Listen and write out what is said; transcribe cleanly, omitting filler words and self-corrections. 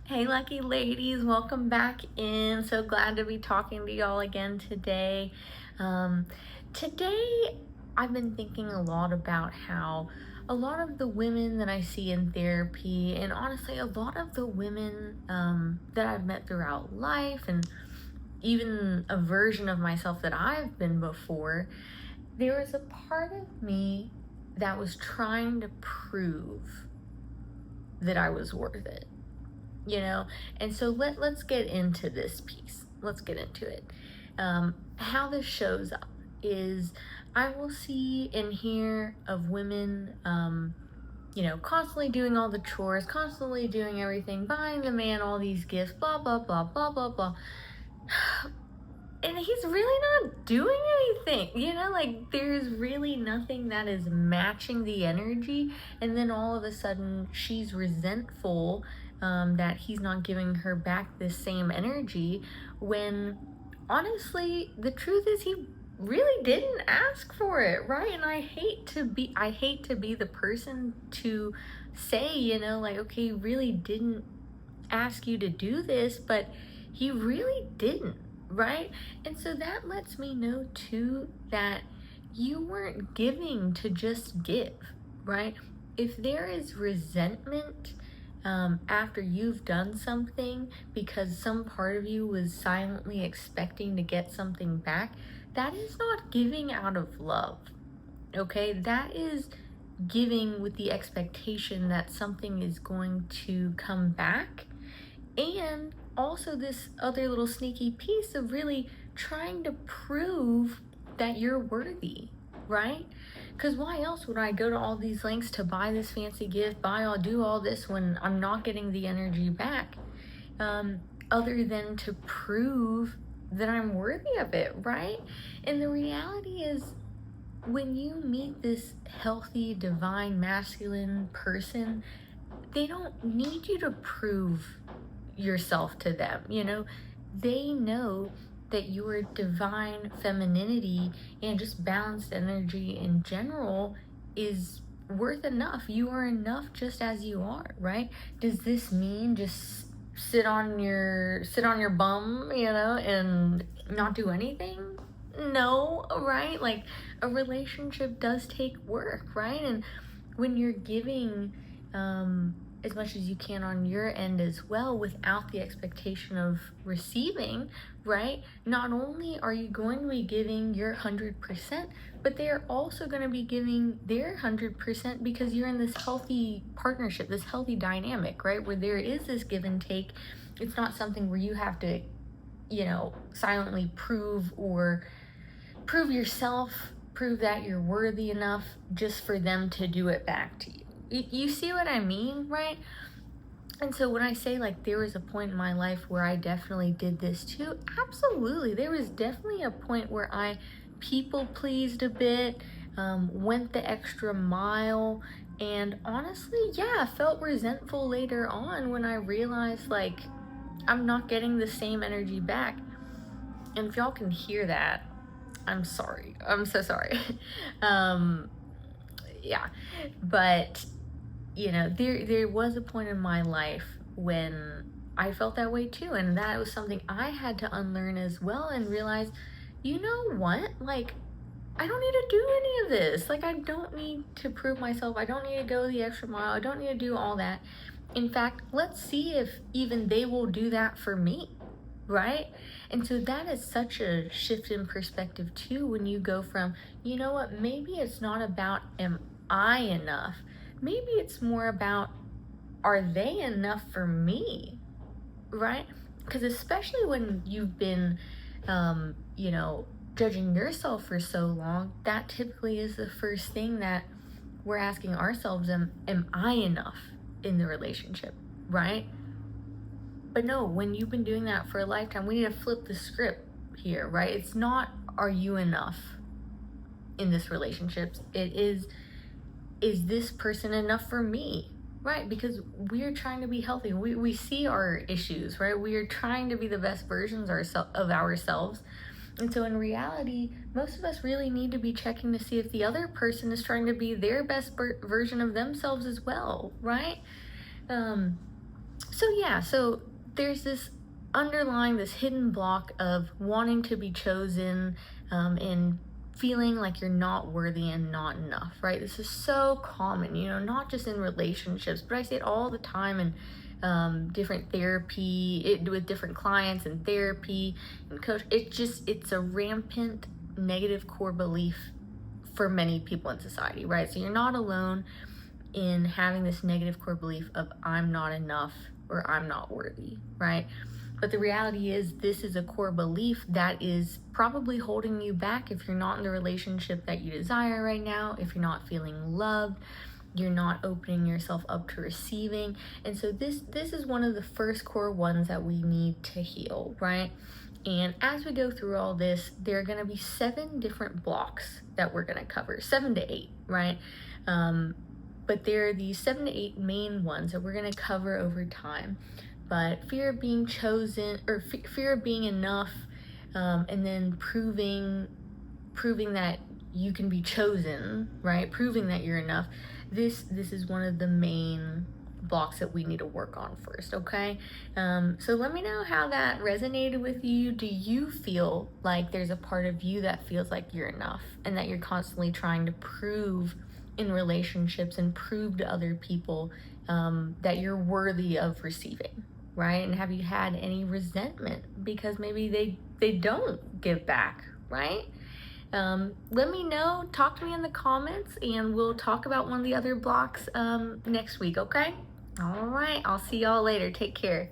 Hey lucky ladies, welcome back in. So glad to be talking to y'all again today. Um, Today I've been thinking a lot about how a lot of the women that I see in therapy, and honestly a lot of the women that I've met throughout life, and even a version of myself that I've been before, there was a part of me that was trying to prove that I was worth it. And so let's get into this piece. Let's get into it. How this shows up is I will see and hear of women, constantly doing all the chores, constantly doing everything, buying the man all these gifts, blah blah blah blah blah blah, and he's really not doing anything. Like there's really nothing that is matching the energy, and then all of a sudden she's resentful that he's not giving her back this same energy, when honestly the truth is he really didn't ask for it, right? And I hate to be the person to say, like, okay, he really didn't ask you to do this, but he really didn't, right? And so that lets me know too that you weren't giving to just give, right? If there is resentment after you've done something because some part of you was silently expecting to get something back, that is not giving out of love, okay? That is giving with the expectation that something is going to come back, and also this other little sneaky piece of really trying to prove that you're worthy, right? Because why else would I go to all these lengths to buy this fancy gift, do all this when I'm not getting the energy back, other than to prove that I'm worthy of it, right? And the reality is, when you meet this healthy, divine, masculine person, they don't need you to prove yourself to them. They know that your divine femininity and just balanced energy in general is worth enough. You are enough just as you are, right? Does this mean just sit on your bum, and not do anything? No, right? Like, a relationship does take work, right? And when you're giving as much as you can on your end as well, without the expectation of receiving, right? Not only are you going to be giving your 100%, but they are also going to be giving their 100% because you're in this healthy partnership, this healthy dynamic, right? Where there is this give and take. It's not something where you have to, silently prove yourself, prove that you're worthy enough just for them to do it back to you. You see what I mean, right? And so when I say, like, there was a point in my life where I definitely did this too, absolutely. There was definitely a point where I people pleased a bit, went the extra mile, and honestly, yeah, felt resentful later on when I realized, like, I'm not getting the same energy back. And if y'all can hear that, I'm sorry. I'm so sorry. Yeah. But there was a point in my life when I felt that way too, and that was something I had to unlearn as well, and realize, you know what? Like, I don't need to do any of this. Like, I don't need to prove myself. I don't need to go the extra mile. I don't need to do all that. In fact, let's see if even they will do that for me, right? And so that is such a shift in perspective too, when you go from, you know what, maybe it's not about am I enough? Maybe it's more about, are they enough for me, right? Because especially when you've been, judging yourself for so long, that typically is the first thing that we're asking ourselves, am I enough in the relationship, right? But no, when you've been doing that for a lifetime, we need to flip the script here, right? It's not, are you enough in this relationship? It is this person enough for me, right? Because we are trying to be healthy. We see our issues, right? We are trying to be the best versions of ourselves. And so in reality, most of us really need to be checking to see if the other person is trying to be their best version of themselves as well, right? So yeah, so there's this underlying, this hidden block of wanting to be chosen, and feeling like you're not worthy and not enough, right? This is so common, not just in relationships, but I see it all the time in different therapy, with different clients and therapy and coach. It's a rampant negative core belief for many people in society, right? So you're not alone in having this negative core belief of I'm not enough or I'm not worthy, right? But the reality is, this is a core belief that is probably holding you back if you're not in the relationship that you desire right now, if you're not feeling loved, you're not opening yourself up to receiving. And so this is one of the first core ones that we need to heal, right? And as we go through all this, there are going to be 7 different blocks that we're going to cover, 7 to 8, right? But there are these 7 to 8 main ones that we're going to cover over time. But fear of being chosen, or fear of being enough, and then proving that you can be chosen, right? Proving that you're enough. This is one of the main blocks that we need to work on first, okay? So let me know how that resonated with you. Do you feel like there's a part of you that feels like you're enough and that you're constantly trying to prove in relationships and prove to other people that you're worthy of receiving, right? And have you had any resentment because maybe they don't give back, right? Let me know, talk to me in the comments, and we'll talk about one of the other blocks next week, okay? All right, I'll see y'all later. Take care.